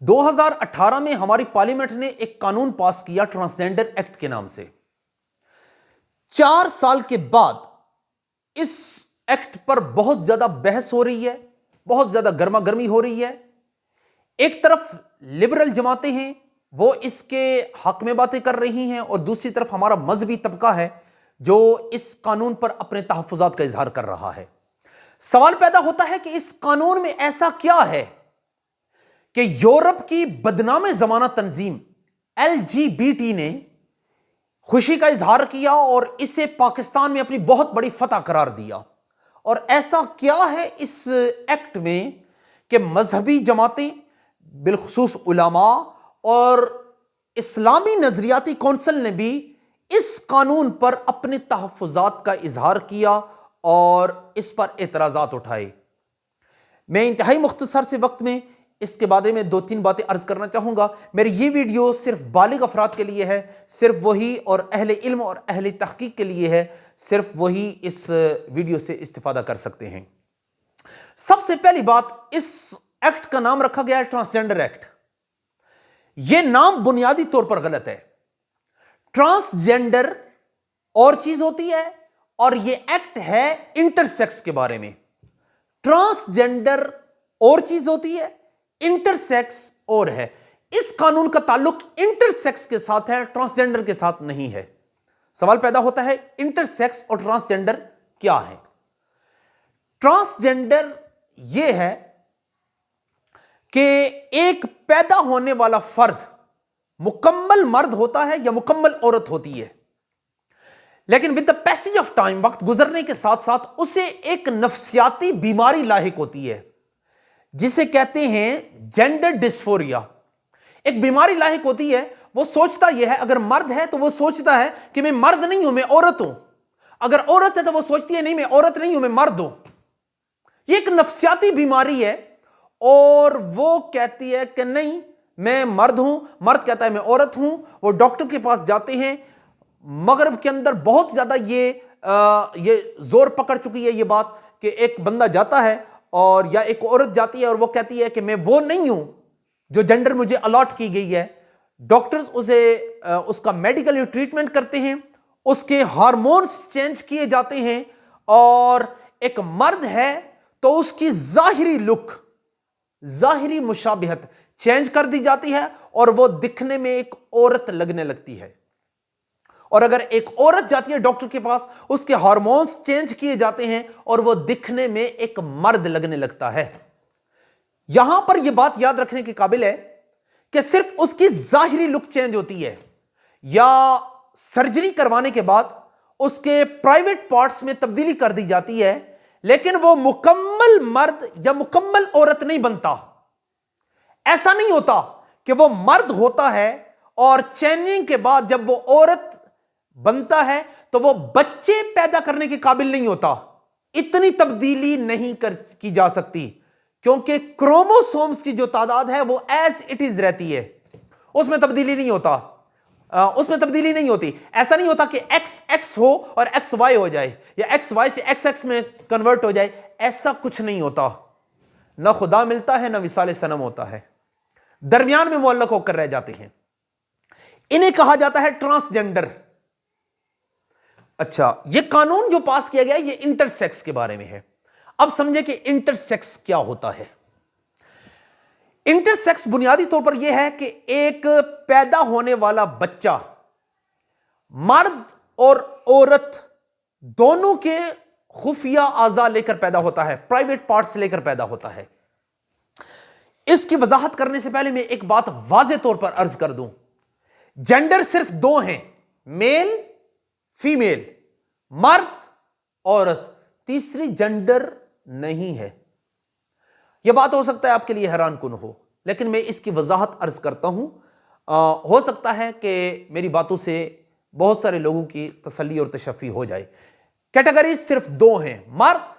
2018 میں ہماری پارلیمنٹ نے ایک قانون پاس کیا ٹرانسجینڈر ایکٹ کے نام سے. 4 سال کے بعد اس ایکٹ پر بہت زیادہ بحث ہو رہی ہے, بہت زیادہ گرما گرمی ہو رہی ہے. ایک طرف لبرل جماعتیں ہیں, وہ اس کے حق میں باتیں کر رہی ہیں, اور دوسری طرف ہمارا مذہبی طبقہ ہے جو اس قانون پر اپنے تحفظات کا اظہار کر رہا ہے. سوال پیدا ہوتا ہے کہ اس قانون میں ایسا کیا ہے کہ یورپ کی بدنام زمانہ تنظیم LGBT نے خوشی کا اظہار کیا اور اسے پاکستان میں اپنی بہت بڑی فتح قرار دیا. اور ایسا کیا ہے اس ایکٹ میں کہ مذہبی جماعتیں, بالخصوص علماء اور اسلامی نظریاتی کونسل نے بھی اس قانون پر اپنے تحفظات کا اظہار کیا اور اس پر اعتراضات اٹھائے. میں انتہائی مختصر سے وقت میں اس کے بارے میں 2-3 باتیں عرض کرنا چاہوں گا. میری یہ ویڈیو صرف بالغ افراد کے لیے ہے, صرف وہی, اور اہل علم اور اہل تحقیق کے لیے ہے, صرف وہی اس ویڈیو سے استفادہ کر سکتے ہیں. سب سے پہلی بات, اس ایکٹ کا نام رکھا گیا ہے ٹرانسجینڈر ایکٹ. یہ نام بنیادی طور پر غلط ہے. ٹرانسجینڈر اور چیز ہوتی ہے, اور یہ ایکٹ ہے انٹرسیکس کے بارے میں. ٹرانسجینڈر اور چیز ہوتی ہے, انٹرسیکس اور ہے. اس قانون کا تعلق انٹرسیکس کے ساتھ ہے, ٹرانسجینڈر کے ساتھ نہیں ہے. سوال پیدا ہوتا ہے انٹرسیکس اور ٹرانسجینڈر کیا ہے؟ ٹرانسجینڈر یہ ہے کہ ایک پیدا ہونے والا فرد مکمل مرد ہوتا ہے یا مکمل عورت ہوتی ہے, لیکن with the passage of time, وقت گزرنے کے ساتھ ساتھ اسے ایک نفسیاتی بیماری لاحق ہوتی ہے جسے کہتے ہیں جینڈر ڈسفوریا. ایک بیماری لاحق ہوتی ہے. وہ سوچتا یہ ہے, اگر مرد ہے تو وہ سوچتا ہے کہ میں مرد نہیں ہوں, میں عورت ہوں. اگر عورت ہے تو وہ سوچتی ہے نہیں, میں عورت نہیں ہوں, میں مرد ہوں. یہ ایک نفسیاتی بیماری ہے, اور وہ کہتی ہے کہ نہیں میں مرد ہوں, مرد کہتا ہے میں عورت ہوں. وہ ڈاکٹر کے پاس جاتے ہیں. مغرب کے اندر بہت زیادہ یہ زور پکڑ چکی ہے یہ بات کہ ایک بندہ جاتا ہے اور یا ایک عورت جاتی ہے اور وہ کہتی ہے کہ میں وہ نہیں ہوں جو جینڈر مجھے الاٹ کی گئی ہے. ڈاکٹرز اسے اس کا میڈیکل ٹریٹمنٹ کرتے ہیں, اس کے ہارمونز چینج کیے جاتے ہیں, اور ایک مرد ہے تو اس کی ظاہری لک, ظاہری مشابہت چینج کر دی جاتی ہے اور وہ دکھنے میں ایک عورت لگنے لگتی ہے. اور اگر ایک عورت جاتی ہے ڈاکٹر کے پاس, اس کے ہارمونز چینج کیے جاتے ہیں اور وہ دکھنے میں ایک مرد لگنے لگتا ہے. یہاں پر یہ بات یاد رکھنے کے قابل ہے کہ صرف اس کی ظاہری لک چینج ہوتی ہے, یا سرجری کروانے کے بعد اس کے پرائیویٹ پارٹس میں تبدیلی کر دی جاتی ہے, لیکن وہ مکمل مرد یا مکمل عورت نہیں بنتا. ایسا نہیں ہوتا کہ وہ مرد ہوتا ہے اور چینجنگ کے بعد جب وہ عورت بنتا ہے تو وہ بچے پیدا کرنے کے قابل نہیں ہوتا. اتنی تبدیلی نہیں کی جا سکتی, کیونکہ کروموسومز کی جو تعداد ہے وہ ایز اٹ از رہتی ہے, اس میں تبدیلی نہیں ہوتا, اس میں تبدیلی نہیں ہوتی. ایسا نہیں ہوتا کہ ایکس ایکس ہو اور ایکس وائی ہو جائے, یا ایکس وائی سے ایکس ایکس میں کنورٹ ہو جائے. ایسا کچھ نہیں ہوتا. نہ خدا ملتا ہے, نہ وصال صنم ہوتا ہے, درمیان میں معلق ہو کر رہ جاتے ہیں. انہیں کہا جاتا ہے ٹرانسجینڈر. اچھا, یہ قانون جو پاس کیا گیا یہ انٹرسیکس کے بارے میں ہے. اب سمجھے کہ انٹرسیکس کیا ہوتا ہے. انٹرسیکس بنیادی طور پر یہ ہے کہ ایک پیدا ہونے والا بچہ مرد اور عورت دونوں کے خفیہ اعضاء لے کر پیدا ہوتا ہے, پرائیویٹ پارٹس لے کر پیدا ہوتا ہے. اس کی وضاحت کرنے سے پہلے میں ایک بات واضح طور پر عرض کر دوں. جینڈر صرف 2 ہیں, میل فیمیل, مرد عورت. تیسری جینڈر نہیں ہے. یہ بات ہو سکتا ہے آپ کے لیے حیران کن ہو, لیکن میں اس کی وضاحت عرض کرتا ہوں. ہو سکتا ہے کہ میری باتوں سے بہت سارے لوگوں کی تسلی اور تشفی ہو جائے. کیٹیگریز صرف 2 ہیں, مرد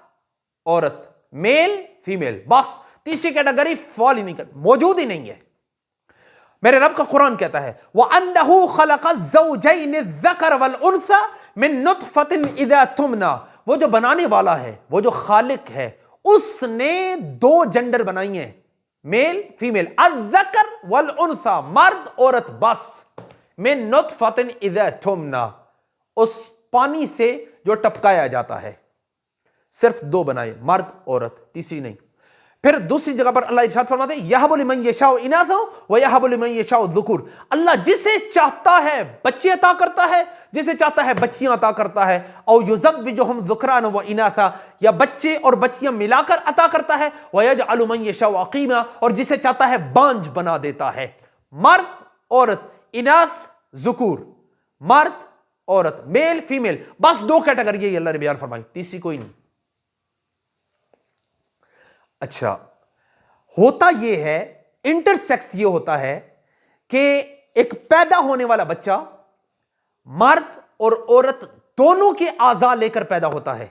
عورت, میل فیمیل, بس. تیسری کیٹیگری فال ہی نہیں کرتی, موجود ہی نہیں ہے. میرے رب کا قرآن کہتا ہے وَأَنَّهُ خَلَقَ الزَّوْجَيْنِ الذَّكَرَ وَالْأُنثَى مِن نُطْفَةٍ إِذَا تُمْنَى. وہ جو بنانے والا ہے, وہ جو خالق ہے, اس نے 2 جنڈر بنائی ہیں, میل فیمیل، الذکر والانثى، مرد عورت، بس، من نطفۃ اذا تمنى، اس پانی سے جو ٹپکایا جاتا ہے، صرف دو بنائے، مرد عورت، تیسری نہیں۔ پھر دوسری جگہ پر اللہ ارشاد فرماتے ہیں یہب لمن یشاء اناثا ویہب لمن یشاء الذکور، اللہ جسے چاہتا ہے بچے عطا کرتا ہے، جسے چاہتا ہے بچیاں عطا کرتا ہے، او یزوجہم ذکرانا و اناثا، یا بچے اور بچیاں ملا کر عطا کرتا ہے، ویجعل من یشاء عقیما، اور جسے چاہتا ہے بانج بنا دیتا ہے۔ مرد عورت، اناث ذکور، مرد عورت، میل فیمیل، بس دو کیٹیگری اللہ نے بیان فرمائی، تیسری کوئی نہیں۔ اچھا، ہوتا یہ ہے، انٹرسیکس یہ ہوتا ہے کہ ایک پیدا ہونے والا بچہ مرد اور عورت دونوں کے اعضاء لے کر پیدا ہوتا ہے۔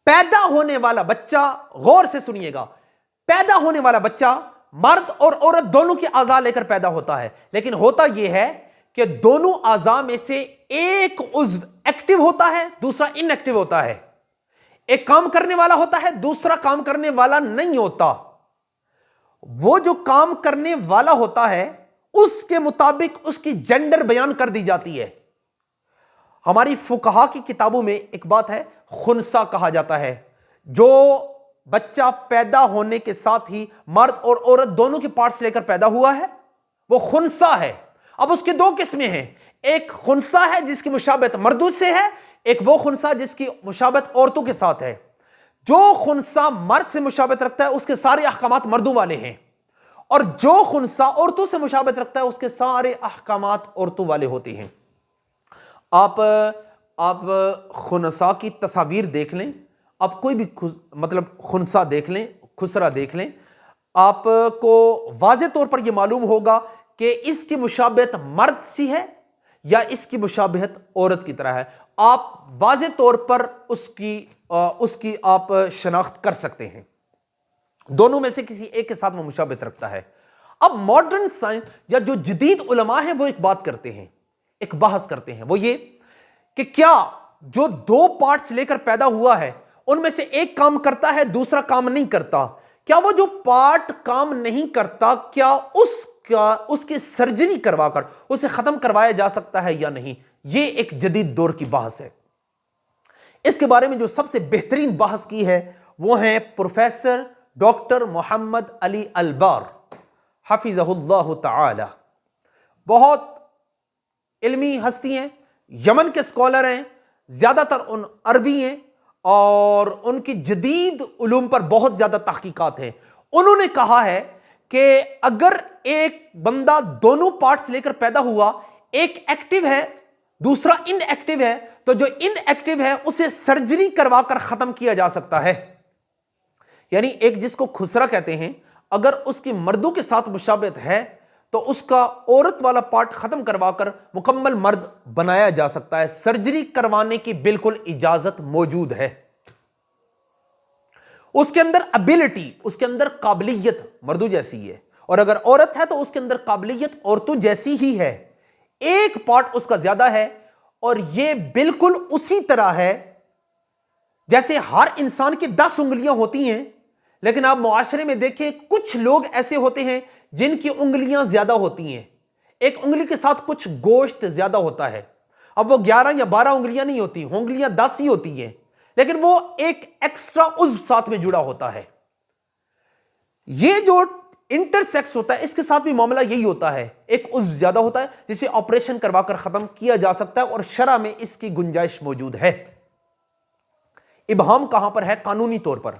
پیدا ہونے والا بچہ، غور سے سنیے گا، پیدا ہونے والا بچہ مرد اور عورت دونوں کے اعضاء لے کر پیدا ہوتا ہے، لیکن ہوتا یہ ہے کہ دونوں اعضاء میں سے ایک عضو ایکٹیو ہوتا ہے، دوسرا ان ایکٹیو ہوتا ہے، ایک کام کرنے والا ہوتا ہے، دوسرا کام کرنے والا نہیں ہوتا۔ وہ جو کام کرنے والا ہوتا ہے اس کے مطابق اس کی جینڈر بیان کر دی جاتی ہے۔ ہماری فقہا کی کتابوں میں ایک بات ہے، خنثی کہا جاتا ہے، جو بچہ پیدا ہونے کے ساتھ ہی مرد اور عورت دونوں کے پارٹس لے کر پیدا ہوا ہے، وہ خنثی ہے۔ اب اس کی دو قسمیں ہیں، ایک خنثی ہے جس کی مشابہت مردوں سے ہے، ایک وہ خنثی جس کی مشابہت عورتوں کے ساتھ ہے۔ جو خنثی مرد سے مشابہت رکھتا ہے اس کے سارے احکامات مردوں والے ہیں، اور جو خنثی عورتوں سے مشابہت رکھتا ہے اس کے سارے احکامات عورتوں والے ہوتے ہیں۔ آپ خنثی کی تصاویر دیکھ لیں، آپ کوئی بھی مطلب خنثی دیکھ لیں، خسرہ دیکھ لیں، آپ کو واضح طور پر یہ معلوم ہوگا کہ اس کی مشابہت مرد سی ہے یا اس کی مشابہت عورت کی طرح ہے۔ آپ واضح طور پر اس کی آپ شناخت کر سکتے ہیں، دونوں میں سے کسی ایک کے ساتھ وہ مشابہت رکھتا ہے۔ اب ماڈرن سائنس یا جو جدید علماء ہیں وہ ایک بات کرتے ہیں، ایک بحث کرتے ہیں، وہ یہ کہ کیا جو دو پارٹس لے کر پیدا ہوا ہے ان میں سے ایک کام کرتا ہے دوسرا کام نہیں کرتا، کیا وہ جو پارٹ کام نہیں کرتا کیا اس کی سرجری کروا کر اسے ختم کروایا جا سکتا ہے یا نہیں؟ یہ ایک جدید دور کی بحث ہے۔ اس کے بارے میں جو سب سے بہترین بحث کی ہے وہ ہیں پروفیسر ڈاکٹر محمد علی البار حفظہ اللہ تعالی، بہت علمی ہستی ہیں، یمن کے اسکالر ہیں، زیادہ تر ان عربی ہیں اور ان کی جدید علوم پر بہت زیادہ تحقیقات ہیں۔ انہوں نے کہا ہے کہ اگر ایک بندہ دونوں پارٹس لے کر پیدا ہوا، ایک ایکٹیو ہے دوسرا ان ایکٹیو ہے، تو جو ان ایکٹیو ہے اسے سرجری کروا کر ختم کیا جا سکتا ہے۔ یعنی ایک جس کو خسرہ کہتے ہیں، اگر اس کی مردوں کے ساتھ مشابہت ہے تو اس کا عورت والا پارٹ ختم کروا کر مکمل مرد بنایا جا سکتا ہے، سرجری کروانے کی بالکل اجازت موجود ہے۔ اس کے اندر ابیلٹی، اس کے اندر قابلیت مردوں جیسی ہے، اور اگر عورت ہے تو اس کے اندر قابلیت عورتوں جیسی ہی ہے، ایک پارٹ اس کا زیادہ ہے۔ اور یہ بالکل اسی طرح ہے جیسے ہر انسان کی 10 انگلیاں ہوتی ہیں، لیکن آپ معاشرے میں دیکھیں کچھ لوگ ایسے ہوتے ہیں جن کی انگلیاں زیادہ ہوتی ہیں، ایک انگلی کے ساتھ کچھ گوشت زیادہ ہوتا ہے، اب وہ 11 یا 12 انگلیاں نہیں ہوتی، انگلیاں 10 ہی ہوتی ہیں، لیکن وہ ایک ایکسٹرا عضو ساتھ میں جڑا ہوتا ہے۔ یہ جو انٹرسیکس ہوتا ہے اس کے ساتھ بھی معاملہ یہی ہوتا ہے، ایک عضو زیادہ ہوتا ہے جسے آپریشن کروا کر ختم کیا جا سکتا ہے، اور شرع میں اس کی گنجائش موجود ہے۔ ابہام کہاں پر ہے؟ قانونی طور پر،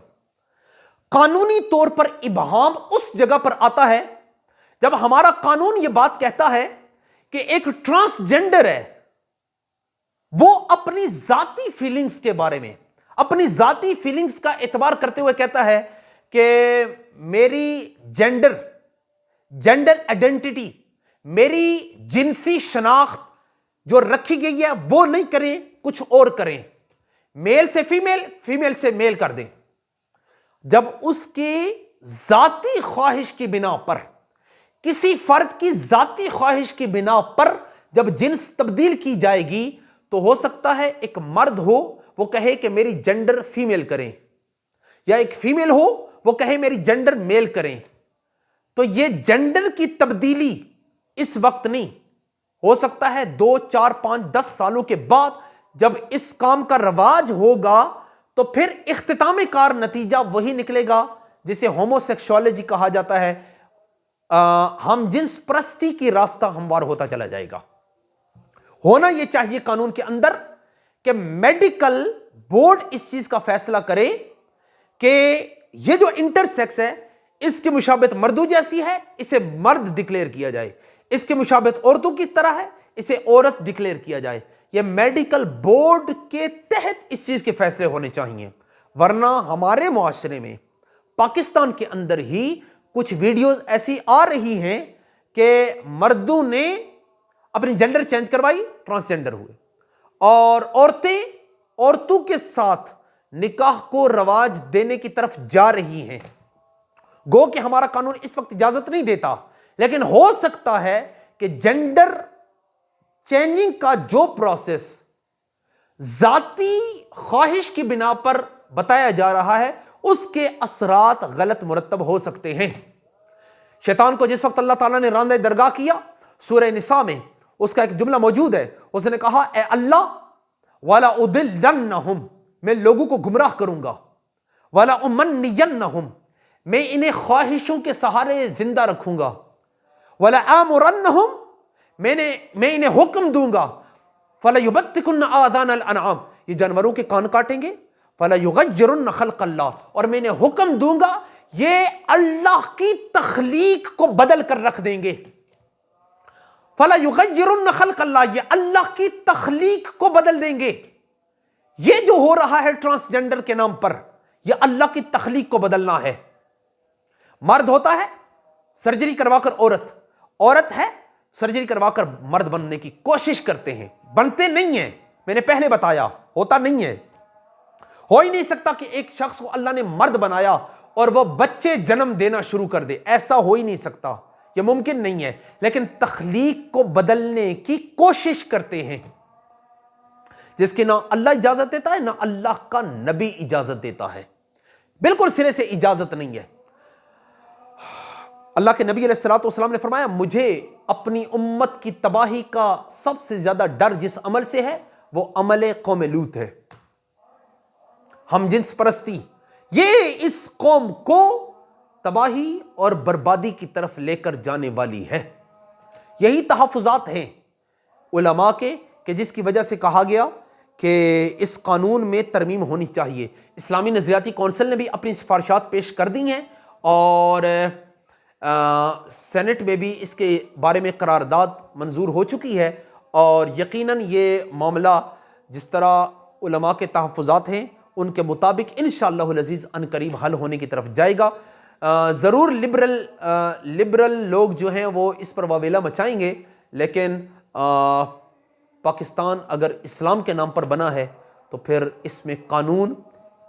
قانونی طور پر ابہام اس جگہ پر آتا ہے جب ہمارا قانون یہ بات کہتا ہے کہ ایک ٹرانسجینڈر ہے، وہ اپنی ذاتی فیلنگز کے بارے میں، اپنی ذاتی فیلنگز کا اعتبار کرتے ہوئے کہتا ہے کہ میری جینڈر آئیڈینٹی، میری جنسی شناخت جو رکھی گئی ہے وہ نہیں کریں، کچھ اور کریں، میل سے فیمیل، فیمیل سے میل کر دیں۔ جب اس کی ذاتی خواہش کی بنا پر، کسی فرد کی ذاتی خواہش کی بنا پر جب جنس تبدیل کی جائے گی تو ہو سکتا ہے ایک مرد ہو وہ کہے کہ میری جینڈر فیمیل کریں، یا ایک فیمیل ہو وہ کہے میری جنڈر میل کریں، تو یہ جنڈر کی تبدیلی اس وقت نہیں ہو سکتا ہے، 2 4 5 10 سالوں کے بعد جب اس کام کا رواج ہوگا تو پھر اختتام کار نتیجہ وہی نکلے گا جسے ہومو سیکشوالوجی کہا جاتا ہے، ہم جنس پرستی کی راستہ ہموار ہوتا چلا جائے گا۔ ہونا یہ چاہیے قانون کے اندر کہ میڈیکل بورڈ اس چیز کا فیصلہ کرے کہ یہ جو انٹرسیکس ہے اس کی مشابہت مردوں جیسی ہے، اسے مرد ڈکلیئر کیا جائے، اس کی مشابہت عورتوں کی طرح ہے، اسے عورت ڈکلیئر کیا جائے۔ یہ میڈیکل بورڈ کے تحت اس چیز کے فیصلے ہونے چاہیے، ورنہ ہمارے معاشرے میں پاکستان کے اندر ہی کچھ ویڈیوز ایسی آ رہی ہیں کہ مردوں نے اپنی جنڈر چینج کروائی، ٹرانسجنڈر ہوئے، اور عورتیں عورتوں کے ساتھ نکاح کو رواج دینے کی طرف جا رہی ہیں۔ گو کہ ہمارا قانون اس وقت اجازت نہیں دیتا، لیکن ہو سکتا ہے کہ جنڈر چینجنگ کا جو پروسیس ذاتی خواہش کی بنا پر بتایا جا رہا ہے اس کے اثرات غلط مرتب ہو سکتے ہیں۔ شیطان کو جس وقت اللہ تعالیٰ نے راندہ درگاہ کیا، سورہ نساء میں اس کا ایک جملہ موجود ہے، اس نے کہا اے اللہ وَلَا أُضِلَّنَّهُمْ، میں لوگوں کو گمراہ کروں گا، وَلَا أُمَنِّيَنَّهُمْ، میں انہیں خواہشوں کے سہارے زندہ رکھوں گا، وَلَا آمُرَنَّهُمْ، میں انہیں حکم دوں گا، فَلَيُبَتِّكُنَّ آذَانَ الْأَنْعَامِ، یہ جانوروں کے کان کاٹیں گے، فَلَيُغَيِّرُنَّ خَلْقَ اللَّهِ، اور میں انہیں حکم دوں گا یہ اللہ کی تخلیق کو بدل کر رکھ دیں گے۔ فَلَيُغَيِّرُنَّ خَلْقَ اللَّهِ، یہ اللہ کی تخلیق کو بدل دیں گے۔ یہ جو ہو رہا ہے ٹرانسجنڈر کے نام پر، یہ اللہ کی تخلیق کو بدلنا ہے۔ مرد ہوتا ہے سرجری کروا کر عورت، عورت ہے سرجری کروا کر مرد بننے کی کوشش کرتے ہیں، بنتے نہیں ہیں، میں نے پہلے بتایا ہوتا نہیں ہے۔ ہو ہی نہیں سکتا کہ ایک شخص کو اللہ نے مرد بنایا اور وہ بچے جنم دینا شروع کر دے، ایسا ہو ہی نہیں سکتا، یہ ممکن نہیں ہے، لیکن تخلیق کو بدلنے کی کوشش کرتے ہیں، جس کی نہ اللہ اجازت دیتا ہے نہ اللہ کا نبی اجازت دیتا ہے، بالکل سرے سے اجازت نہیں ہے۔ اللہ کے نبی علیہ السلام نے فرمایا مجھے اپنی امت کی تباہی کا سب سے زیادہ ڈر جس عمل سے ہے وہ عمل قوم لوط ہے، ہم جنس پرستی، یہ اس قوم کو تباہی اور بربادی کی طرف لے کر جانے والی ہے۔ یہی تحفظات ہیں علماء کے کہ جس کی وجہ سے کہا گیا کہ اس قانون میں ترمیم ہونی چاہیے۔ اسلامی نظریاتی کونسل نے بھی اپنی سفارشات پیش کر دی ہیں اور سینٹ میں بھی اس کے بارے میں قرارداد منظور ہو چکی ہے، اور یقیناً یہ معاملہ جس طرح علماء کے تحفظات ہیں ان کے مطابق انشاءاللہ العزیز ان قریب حل ہونے کی طرف جائے گا۔ ضرور لبرل لوگ جو ہیں وہ اس پر واویلا مچائیں گے، لیکن پاکستان اگر اسلام کے نام پر بنا ہے تو پھر اس میں قانون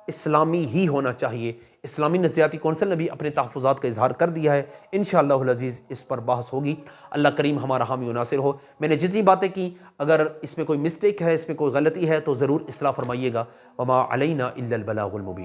اسلامی ہی ہونا چاہیے۔ اسلامی نظریاتی کونسل نے بھی اپنے تحفظات کا اظہار کر دیا ہے، انشاءاللہ العزیز اس پر بحث ہوگی۔ اللہ کریم ہمارا حامی و ناصر ہو۔ میں نے جتنی باتیں کی اگر اس میں کوئی مسٹیک ہے، اس میں کوئی غلطی ہے تو ضرور اصلاح فرمائیے گا۔ وما علینا الا البلاغ المبین۔